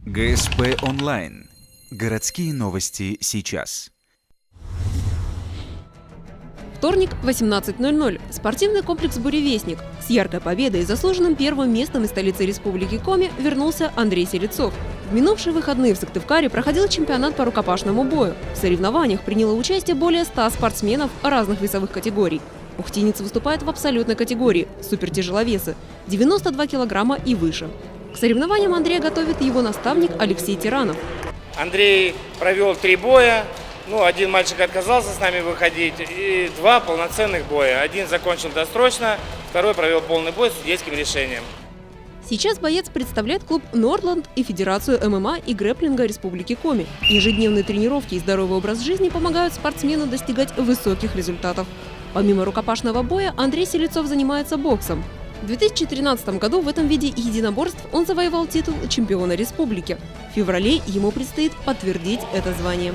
ГСП онлайн. Городские новости сейчас. Вторник, 18:00. Спортивный комплекс «Буревестник». С яркой победой и заслуженным первым местом из столицы Республики Коми вернулся Андрей Селецов. В минувшие выходные в Сыктывкаре проходил чемпионат по рукопашному бою. В соревнованиях приняло участие более 100 спортсменов разных весовых категорий. Ухтинец выступает в абсолютной категории – супертяжеловесы – 92 килограмма и выше. К соревнованиям Андрея готовит его наставник Алексей Тиранов. Андрей провел 3 боя. Один мальчик отказался с нами выходить, и 2 полноценных боя. Один закончил досрочно, второй провел полный бой с судейским решением. Сейчас боец представляет клуб «Нордланд» и Федерацию ММА и грэпплинга Республики Коми. Ежедневные тренировки и здоровый образ жизни помогают спортсмену достигать высоких результатов. Помимо рукопашного боя, Андрей Селецов занимается боксом. В 2013 году в этом виде единоборств он завоевал титул чемпиона республики. В феврале ему предстоит подтвердить это звание.